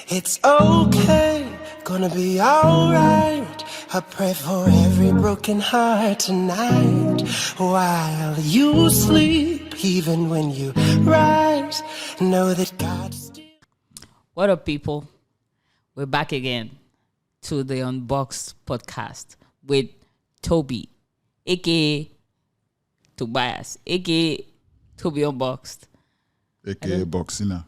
It's okay, gonna be alright. I pray for every broken heart tonight. While you sleep, even when you rise, know that God still... What up, people? We're back again to the Unboxed Podcast with Tobi, aka Tobias, aka Tobi Unboxed, aka Boxina.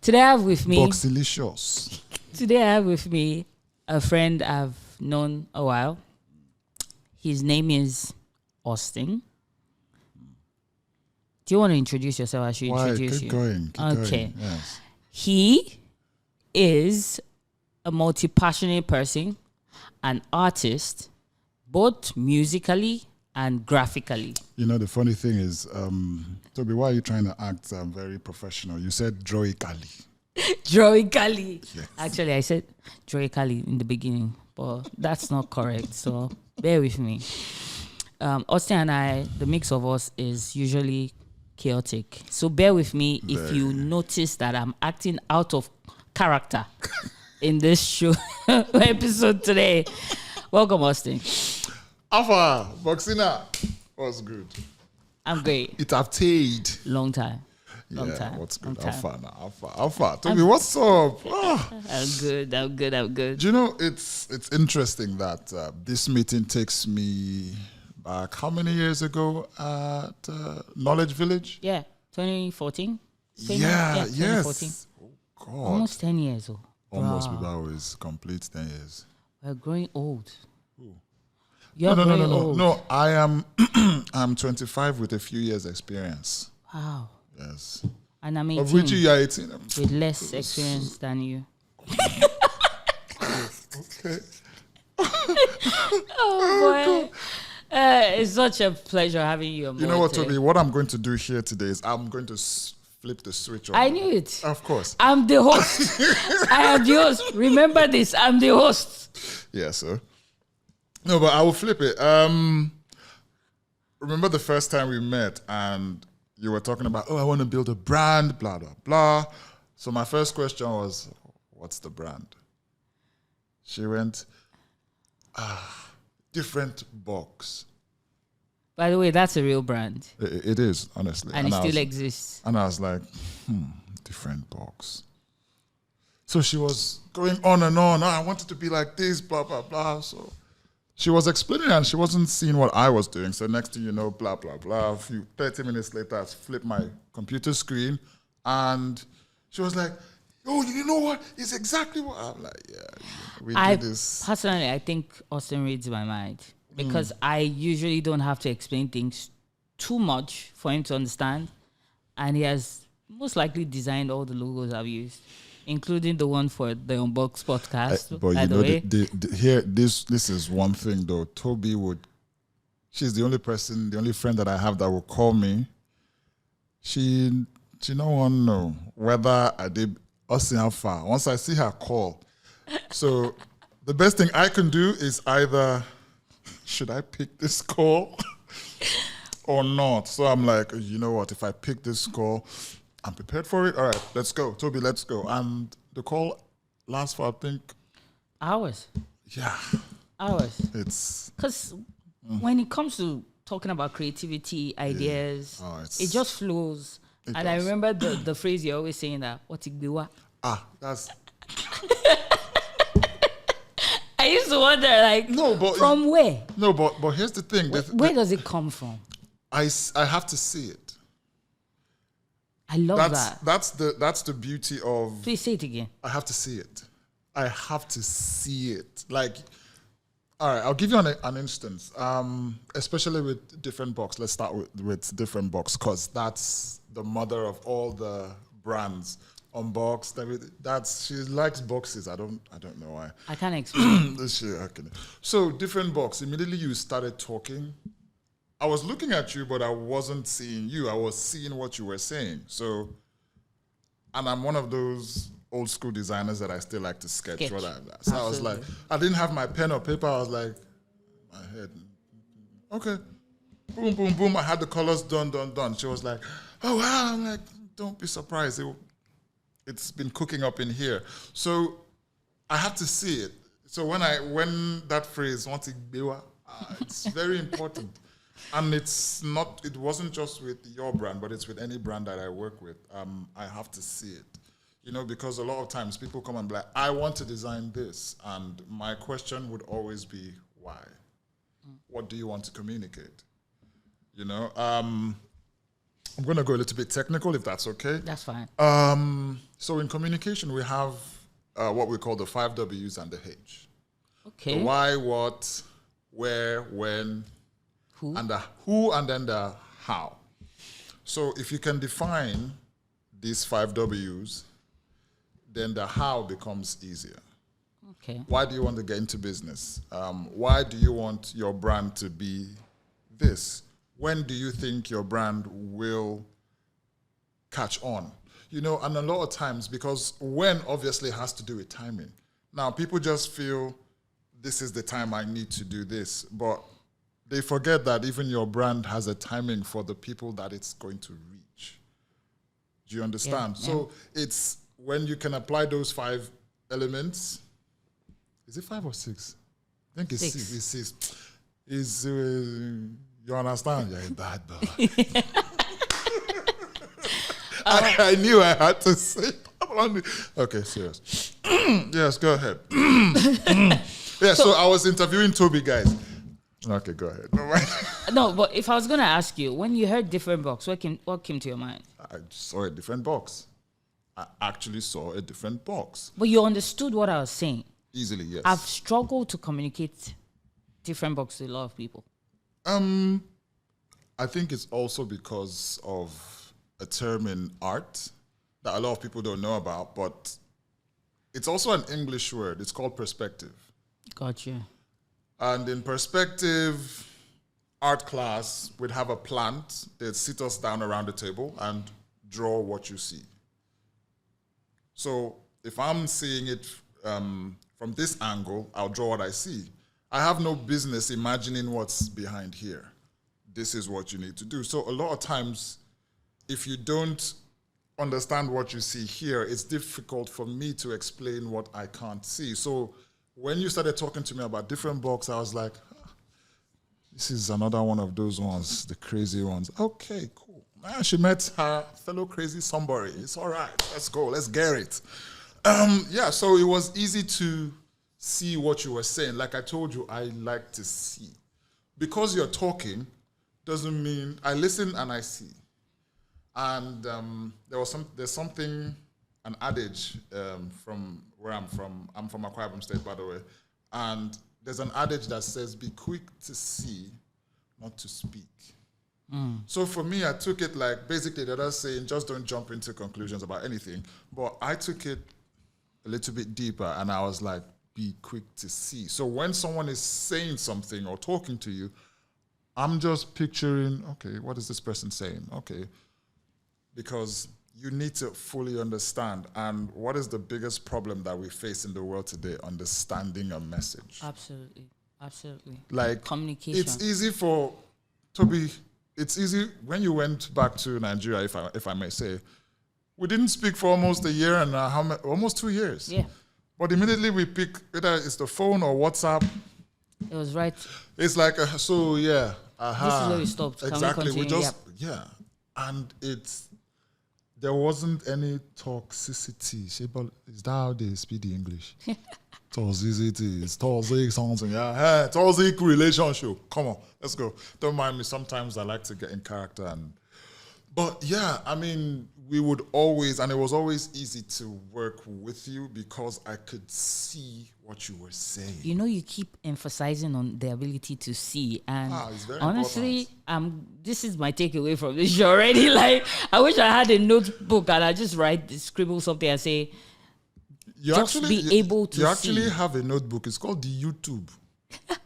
Today I have with me Boxilicious. Today I have with me a friend I've known a while. His name is Awestyne. Do you want to introduce yourself? I should introduce Keep you. going. Okay. Going. Yes. He is a multi-passionate person, an artist, both musically and graphically. You know, the funny thing is, Toby, why are you trying to act very professional? You said droically. Droically. Yes. Actually, I said droically in the beginning, but that's not correct. So bear with me. Awestyne and I, the mix of us is usually chaotic. So bear with me if you notice that I'm acting out of character in this show episode today. Welcome, Awestyne. Alpha, Boxina was good. I'm great. It have stayed. Long time. What's good? Long time. Alpha. Toby, what's up? I'm good. Do you know, it's interesting that this meeting takes me back how many years ago at Knowledge Village? Yeah, 2014. Yeah, 2014. yes. Oh, God. Almost 10 years old. Almost without his complete 10 years. We're growing old. No. I am I'm 25 with a few years experience. Wow. Yes. And I'm Of which 18 you are 18. with less experience than you. Okay. Oh, boy. It's such a pleasure having you on board. You know what, today. Toby? What I'm going to do here today is I'm going to flip the switch on. I knew it. Of course. I'm the host. I am the host. Remember this. I'm the host. Yeah, sir. No, but I will flip it. Remember the first time we met and you were talking about, I want to build a brand, blah, blah, blah. So my first question was, what's the brand? She went, different box. By the way, that's a real brand. It is, honestly. And it still exists. And I was like, different box. So she was going on and on. I wanted to be like this, blah, blah, blah. So she was explaining and she wasn't seeing what I was doing. So next thing you know, blah, blah, blah. 30 minutes later, I flipped my computer screen and she was like, oh, you know what? It's exactly what I'm like, we do this. Personally, I think Awestyne reads my mind because I usually don't have to explain things too much for him to understand. And he has most likely designed all the logos I've used, including the one for the Unboxed Podcast. But by you the know, way. here, this is one thing though. Toby she's the only friend that I have that will call me. She no one know whether I did Awestyne how far. Once I see her call. So the best thing I can do is either, should I pick this call or not? So I'm like, you know what? If I pick this call, I'm prepared for it. All right, let's go. Toby, let's go. And the call lasts for, I think, Hours. yeah. Hours. It's Because when it comes to talking about creativity, ideas, it just flows. And I does. remember the phrase you're always saying that, what igbiwa. that's I used to wonder, like, from where? no, but here's the thing. Where does it come from? I have to see it. I love that. That's the beauty of. Please say it again. I have to see it. I have to see it. Like, all right, I'll give you an instance. Especially with different box. Let's start with different box because that's the mother of all the brands. Unboxed, everything. She likes boxes. I don't know why. I can't explain. This shit, okay. So different box. Immediately you started talking. I was looking at you, but I wasn't seeing you. I was seeing what you were saying. So, and I'm one of those old school designers that I still like to sketch. So Absolutely. I was like, I didn't have my pen or paper. I was like, my head. Okay. Boom, boom, boom. I had the colors done. She was like, oh, wow. I'm like, don't be surprised. it's been cooking up in here. So I have to see it. So when that phrase, it's very important. And it wasn't just with your brand, but it's with any brand that I work with. I have to see it. Because a lot of times people come and be like, I want to design this. And my question would always be, why? What do you want to communicate? I'm going to go a little bit technical, if that's okay. That's fine. So in communication, we have what we call the 5 W's and the H. Okay. The why, what, where, when, Who? and the who, and then the how. So if you can define these 5 W's, then the how becomes easier. Okay. Why do you want to get into business? Why do you want your brand to be this? When do you think your brand will catch on? And a lot of times, because when obviously has to do with timing. Now, people just feel this is the time I need to do this, but they forget that even your brand has a timing for the people that it's going to reach. Do you understand? Yeah. So it's when you can apply those 5 elements. Is it 5 or 6? I think it's 6. It's 6. You understand? You're a bad boy. I knew I had to say. Okay, serious. Yes, go ahead. So I was interviewing Tobi, guys. Okay, go ahead. No, but if I was going to ask you, when you heard different box, what came to your mind? I saw a different box. I actually saw a different box. But you understood what I was saying. Easily, yes. I've struggled to communicate different box to a lot of people. I think it's also because of a term in art that a lot of people don't know about, but it's also an English word. It's called perspective. Gotcha. And in perspective art class, we'd have a plant. They'd sit us down around the table and draw what you see. So if I'm seeing it from this angle, I'll draw what I see. I have no business imagining what's behind here. This is what you need to do. So a lot of times, if you don't understand what you see here, it's difficult for me to explain what I can't see. So when you started talking to me about different box, I was like, this is another one of those ones, the crazy ones. Okay, cool. She met her fellow crazy somebody. It's all right. Let's go. Let's get it. So it was easy to see what you were saying. Like I told you, I like to see. Because you're talking doesn't mean I listen and I see. And there's something, an adage from where I'm from. I'm from Akwa Ibom State, by the way. And there's an adage that says, be quick to see, not to speak. So for me, I took it like basically they're just saying, just don't jump into conclusions about anything. But I took it a little bit deeper and I was like, be quick to see. So when someone is saying something or talking to you, I'm just picturing, okay, what is this person saying? Okay. Because you need to fully understand. And what is the biggest problem that we face in the world today? Understanding a message. Absolutely. Like communication. It's easy for Tobi. It's easy when you went back to Nigeria, if I may say. We didn't speak for almost a year and almost 2 years. Yeah. But immediately we pick either it's the phone or WhatsApp. It was right. It's like This is where we stopped. Can exactly. we continue? And there wasn't any toxicity. Is that how they speak the English? Toxicity. It's toxic something. Yeah. Hey, toxic relationship. Come on, let's go. Don't mind me. Sometimes I like to get in character but yeah, I mean, we would always, and it was always easy to work with you because I could see what you were saying. You keep emphasizing on the ability to see, and it's very honestly, this is my takeaway from this show already. Like, I wish I had a notebook and I just scribble something and say, You actually have a notebook. It's called the YouTube.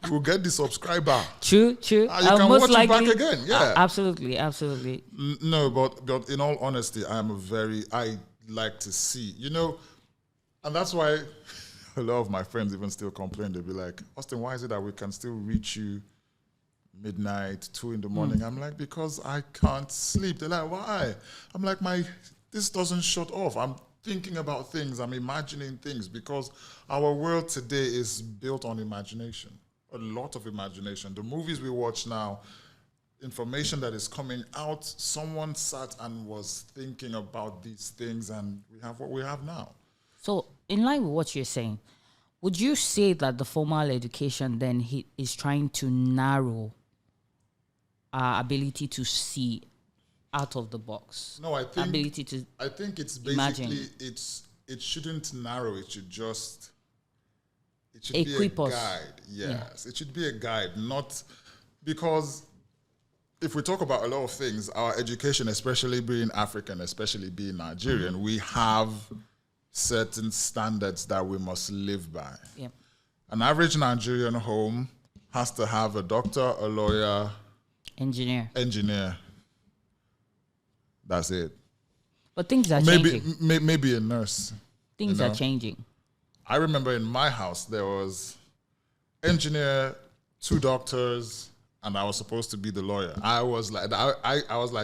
You will get the subscriber. True. You can watch it back again. Yeah, absolutely. No, but in all honesty, I like to see. And that's why a lot of my friends even still complain. They'll be like, Awestyne, why is it that we can still reach you midnight, 2 a.m? I'm like, because I can't sleep. They're like, why? I'm like, this doesn't shut off. thinking about things. I'm imagining things because our world today is built on imagination. A lot of imagination. The movies we watch now, information that is coming out, someone sat and was thinking about these things, and we have what we have now. So, in line with what you're saying, would you say that the formal education then is trying to narrow our ability to see out of the box? No, I think ability to it's imagine. basically it shouldn't narrow. It should Equip be a us. guide. Yes, it should be a guide, not because if we talk about a lot of things, our education, especially being African, especially being Nigerian, we have certain standards that we must live by. Yep. An average Nigerian home has to have a doctor, a lawyer, engineer. That's it. But things are changing. Maybe a nurse. Things are changing. I remember in my house there was engineer, 2 doctors, and I was supposed to be the lawyer. I was like,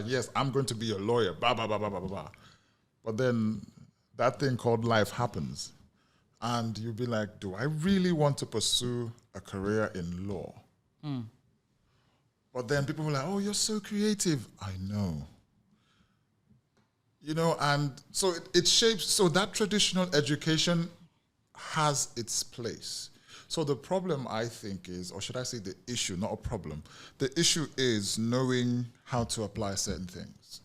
yes, I'm going to be a lawyer. Blah blah blah blah blah blah. But then that thing called life happens, and you'll be like, do I really want to pursue a career in law? But then people were like, oh, you're so creative. I know. And so it shapes, so that traditional education has its place. So the problem, I think, is, or should I say the issue, not a problem, the issue is knowing how to apply certain things.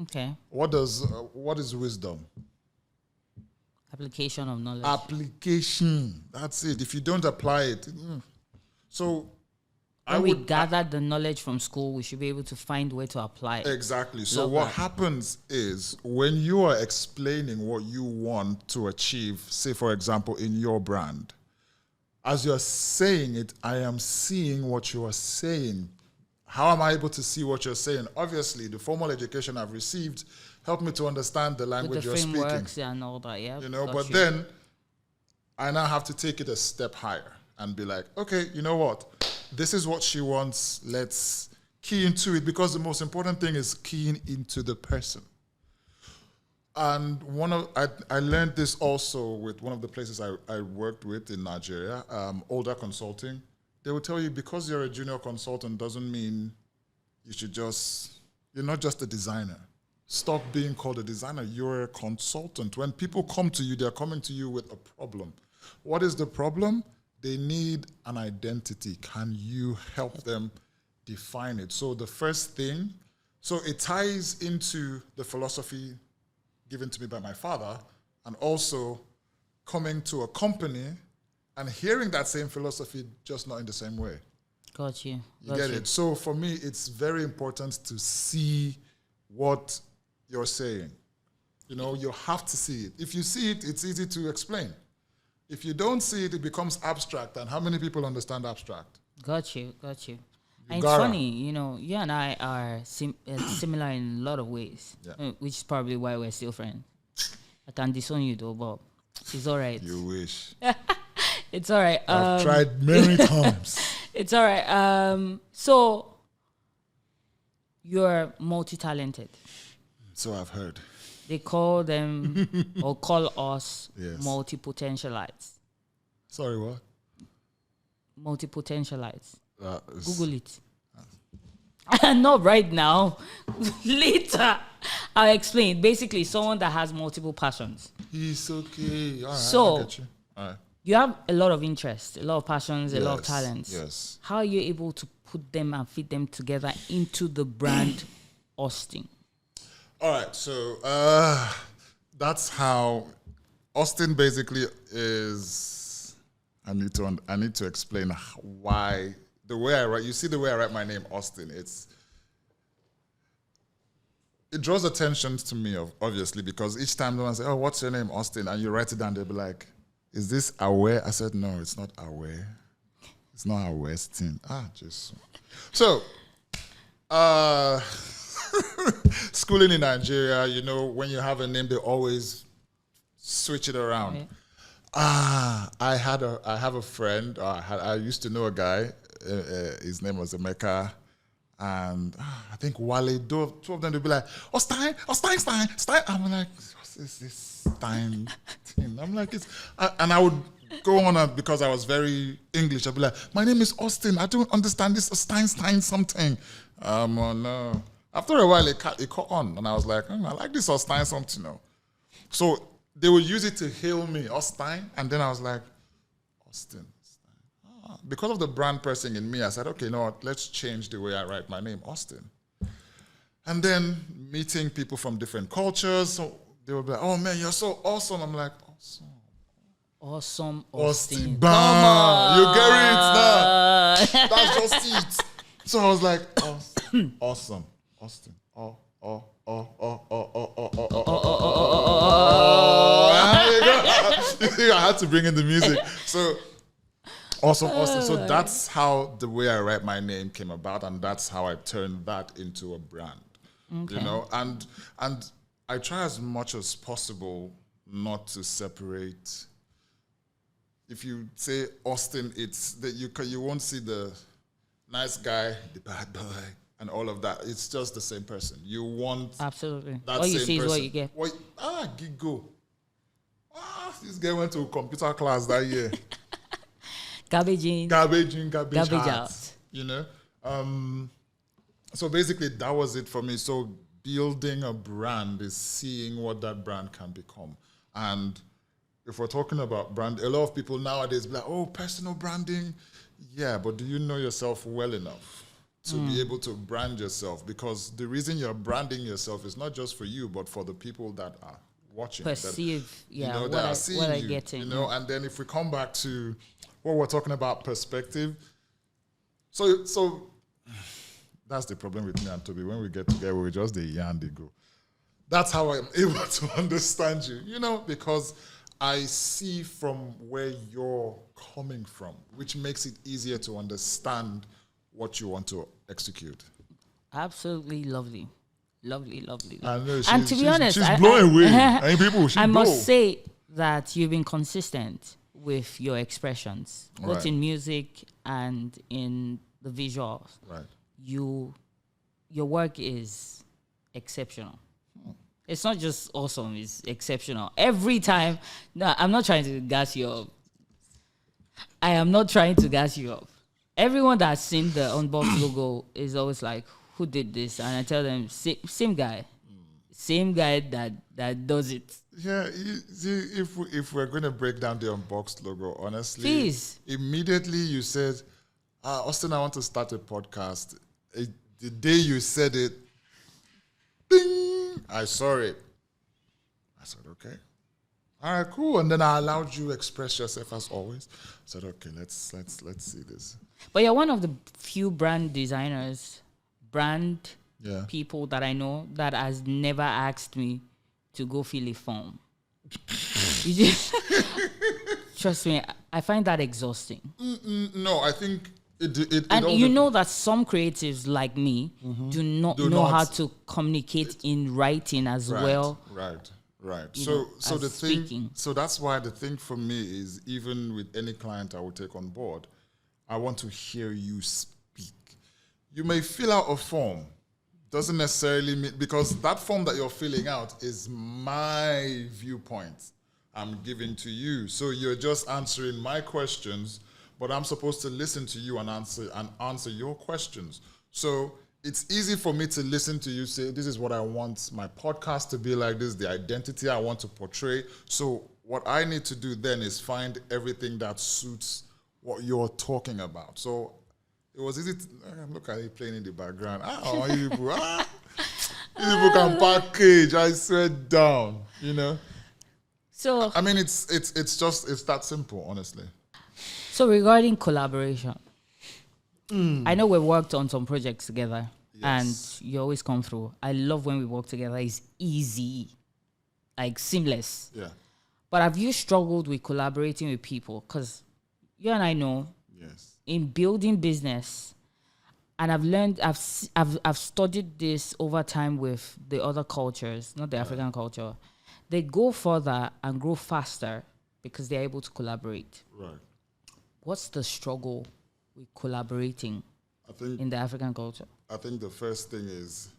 Okay. What is wisdom? Application of knowledge. Application. That's it. If you don't apply it. So when we gather the knowledge from school, we should be able to find where to apply it. Exactly. So what happens is when you are explaining what you want to achieve, say, for example, in your brand, as you're saying it, I am seeing what you are saying. How am I able to see what you're saying? Obviously, the formal education I've received helped me to understand the language you're speaking. The frameworks and all that, yeah. But then I now have to take it a step higher and be like, okay, you know what? This is what she wants. Let's key into it, because the most important thing is keying into the person. And I learned this also with one of the places I worked with in Nigeria, Older Consulting. They will tell you, because you're a junior consultant doesn't mean you're not just a designer. Stop being called a designer. You're a consultant. When people come to you, they're coming to you with a problem. What is the problem? They need an identity. Can you help them define it? So the first thing, so it ties into the philosophy given to me by my father, and also coming to a company and hearing that same philosophy, just not in the same way. Got you. You get it? So for me, it's very important to see what you're saying. You have to see it. If you see it, it's easy to explain. If you don't see it, it becomes abstract. And how many people understand abstract? Got you. And it's funny, you and I are similar in a lot of ways, which is probably why we're still friends. I can disown you though, but it's all right. You wish. It's all right. I've tried many times. It's all right. So you're multi-talented. So I've heard. They call them or call us Yes. multipotentialites. Sorry, what? Multipotentialites. Google it. Not right now. Later. I'll explain. Basically, someone that has multiple passions. It's okay. All right, So, I get you. All right. You have a lot of interest, a lot of passions, a lot of talents. Yes. How are you able to put them and fit them together into the brand Awestyne? All right, so that's how Awestyne basically is. I need to explain why the way I write. You see the way I write my name, Awestyne. It draws attention to me, obviously, because each time someone says, "Oh, what's your name, Awestyne?" and you write it down, they'll be like, "Is this Aware?" I said, "No, it's not Aware. It's not Awestyne." Just so. Schooling in Nigeria, when you have a name, they always switch it around. Okay. I have a friend. I used to know a guy. His name was Emeka, and I think Wale. Two of them would be like, Awestyne. I'm like, is this Stein thing? I'm like, and I would go on because I was very English. I'd be like, my name is Awestyne. I don't understand this Stein something. Oh no. After a while, it caught on, and I was like, I like this Awestyne something now. So they would use it to hail me, Awestyne, and then I was like, Awestyne. Because of the brand person in me, I said, okay, you know what, let's change the way I write my name, Awestyne. And then meeting people from different cultures, so they would be like, oh man, you're so awesome. I'm like, awesome. Awesome, Awestyne. Awestyne. Bam! You get it now. That's just it. So I was like, awesome. Awestyne. I had to bring in the music. So awesome. So that's how the way I write my name came about, and that's how I turned that into a brand. Okay. You know, and I try as much as possible not to separate. If you say Awestyne, it's that you won't see the nice guy, the bad boy, and all of that. It's just the same person. You want absolutely that all you same see person. Is what you get. Gigo. This guy went to computer class that year. Garbage in, garbage out. You know. So basically, that was it for me. So building a brand is seeing what that brand can become. And if we're talking about brand, a lot of people nowadays be like, oh, personal branding. Yeah, but do you know yourself well enough to be able to brand yourself? Because the reason you're branding yourself is not just for you, but for the people that are watching. Perceive, that are seeing what I you. get in. You know, and then if we come back to what we're talking about, perspective. So that's the problem with me and Tobi. When we get together, we just the yarn they go. That's how I'm able to understand you, you know, because I see from where you're coming from, which makes it easier to understand what you want to execute. Absolutely lovely. Lovely. I know, And to be honest, she's blowing away. I must say that you've been consistent with your expressions, both in music and in the visuals. Right. Your work is exceptional. It's not just awesome, it's exceptional. Every time, no, I'm not trying to gas you up. I am not trying to gas you up. Everyone that's seen the Unbox logo is always like, who did this? And I tell them, same guy. Same guy that does it. Yeah, if we're going to break down the Unboxed logo, honestly, please. Immediately you said, Awestyne, I want to start a podcast. The day you said it, ding, I saw it. I said, okay. All right, cool. And then I allowed you to express yourself as always. I said, okay, let's see this. But you're one of the few brand designers, people that I know that has never asked me to go fill a form. Trust me, I find that exhausting. No, I think it and you know that some creatives like me do not know how to communicate in writing as well. Right. So the thing, so that's why the thing for me is, even with any client I will take on board, I want to hear you speak. You may fill out a form, doesn't necessarily mean, because that form that you're filling out is my viewpoint I'm giving to you. So you're just answering my questions, but I'm supposed to listen to you and answer your questions. So it's easy for me to listen to you say, this is what I want my podcast to be like, this is the identity I want to portray. So what I need to do then is find everything that suits what you're talking about. So it was easy to look at it playing in the background. You people, these people can package, I swear down, you know. So I mean, it's that simple, honestly. So regarding collaboration, I know we worked on some projects together, and you always come through. I love when we work together. It's easy, like seamless. Yeah. But have you struggled with collaborating with people? Because you and I know, in building business, and I've learned, I've studied this over time with the other cultures, not the African culture. They go further and grow faster because they're able to collaborate. Right. What's the struggle with collaborating in the African culture? I think the first thing is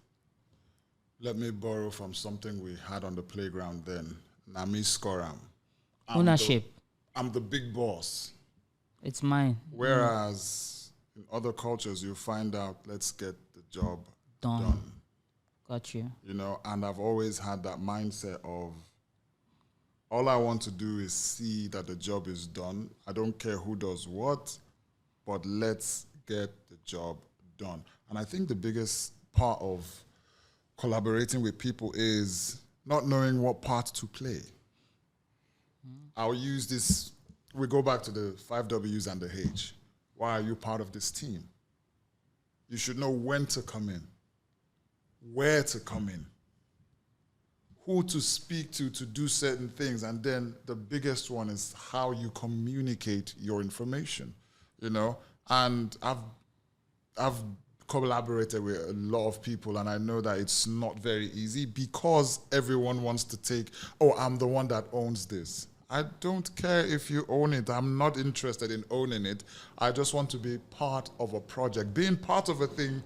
let me borrow from something we had on the playground then. Nami Skoram. Ownership. I'm the big boss. It's mine. Whereas in other cultures, you find out, let's get the job done. Got you. You know, and I've always had that mindset of all I want to do is see that the job is done. I don't care who does what, but let's get the job done. And I think the biggest part of collaborating with people is not knowing what part to play. I'll use this, we go back to the 5 W's and the H. Why are you part of this team? You should know when to come in, where to come in, who to speak to do certain things, and then the biggest one is how you communicate your information, you know? And I've collaborated with a lot of people, and I know that it's not very easy because everyone wants to take, I'm the one that owns this. I don't care if you own it. I'm not interested in owning it. I just want to be part of a project. Being part of a thing,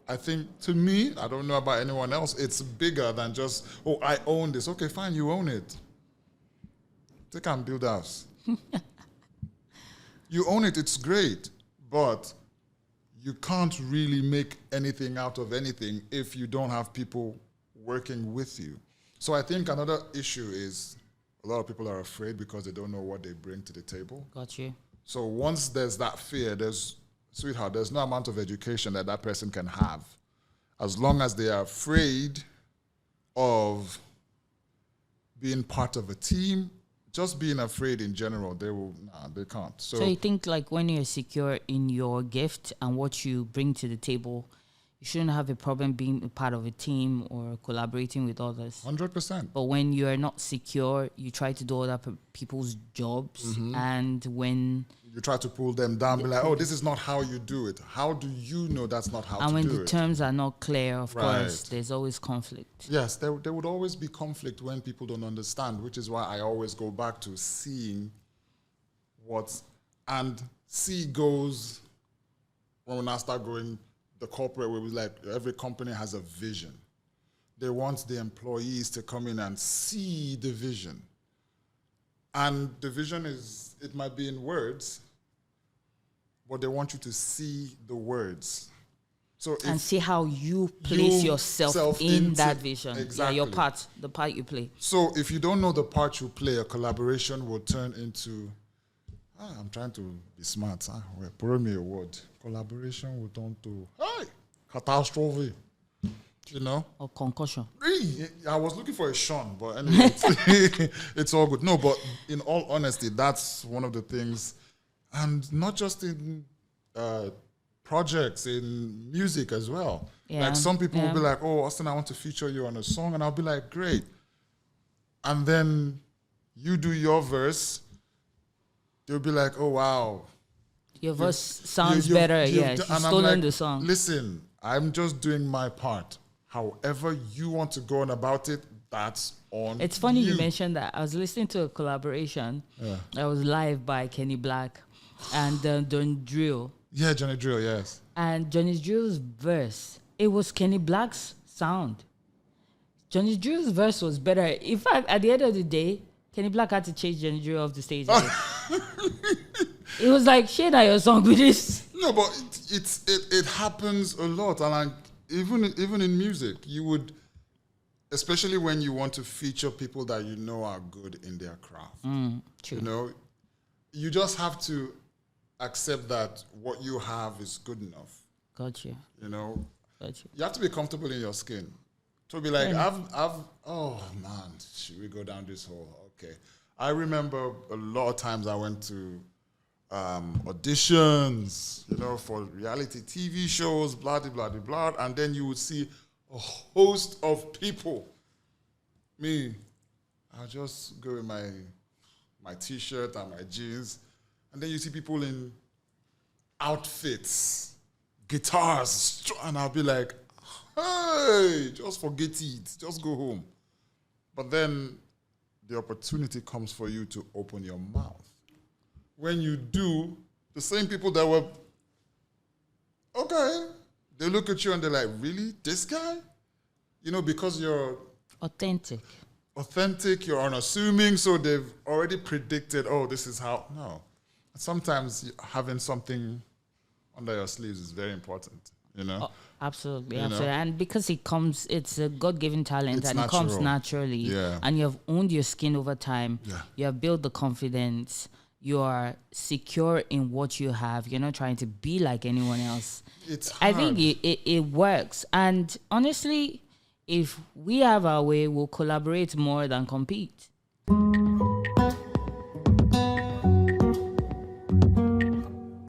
I think, to me, I don't know about anyone else, it's bigger than just, I own this. Okay, fine, you own it. Take and build a house. You own it, it's great, but you can't really make anything out of anything if you don't have people working with you. So I think another issue is a lot of people are afraid because they don't know what they bring to the table. Got you. So once there's that fear, there's no amount of education that person can have. As long as they are afraid of being part of a team, just being afraid in general, they can't. So you think like when you're secure in your gift and what you bring to the table, you shouldn't have a problem being a part of a team or collaborating with others. 100%. But when you are not secure, you try to do other people's jobs, and when you try to pull them down, be like, this is not how you do it. How do you know that's not how to do it? And when the terms are not clear, of course, there's always conflict. Yes, there would always be conflict when people don't understand, which is why I always go back to seeing and C goes, when I start going the corporate way, like every company has a vision. They want the employees to come in and see the vision. And the vision it might be in words, but they want you to see the words. And see how you place yourself in that vision. Exactly. Yeah, the part you play. So if you don't know the part you play, a collaboration will turn into, I'm trying to be smart. Borrow me a word. Collaboration will turn to, catastrophe. You know? Or concussion. I was looking for a Sean, but anyway, it's all good. No, but in all honesty, that's one of the things, and not just in projects, in music as well. Yeah. Like some people will be like, Awestyne, I want to feature you on a song, and I'll be like, great. And then you do your verse, they'll be like, oh, wow. Your verse sounds better. She's stolen the song. Listen, I'm just doing my part. However you want to go on about it, that's on It's funny you mentioned that. I was listening to a collaboration that was live by Kenny Black and Don Drill. Yeah, Johnny Drill, yes. And Johnny Drill's verse, it was Kenny Black's sound. Johnny Drill's verse was better. In fact, at the end of the day, Kenny Black had to chase Johnny Drill off the stage. It was like, share that your song with this. No, but it happens a lot, and even in music, you would, especially when you want to feature people that you know are good in their craft. True. You know, you just have to accept that what you have is good enough. Gotcha. You know, gotcha. You have to be comfortable in your skin. To be like, oh man, should we go down this hole? Okay. I remember a lot of times I went to auditions, you know, for reality TV shows, blah, blah, blah, blah, and then you would see a host of people. Me, I'll just go with my T-shirt and my jeans, and then you see people in outfits, guitars, and I'll be like, hey, just forget it, just go home. But then the opportunity comes for you to open your mouth. When you do, the same people that were, okay, they look at you and they're like, really? This guy? because you're Authentic. you're unassuming, so they've already predicted, oh, this is how. No. Sometimes having something under your sleeves is very important, Oh, absolutely, You know? absolutely. And because it's a God-given talent, It's and it comes natural. naturally. Yeah. And you have owned your skin over time. Yeah. You have built the confidence. You are secure in what you have. You're not trying to be like anyone else. It's I hard. think it works. And honestly, if we have our way, we'll collaborate more than compete.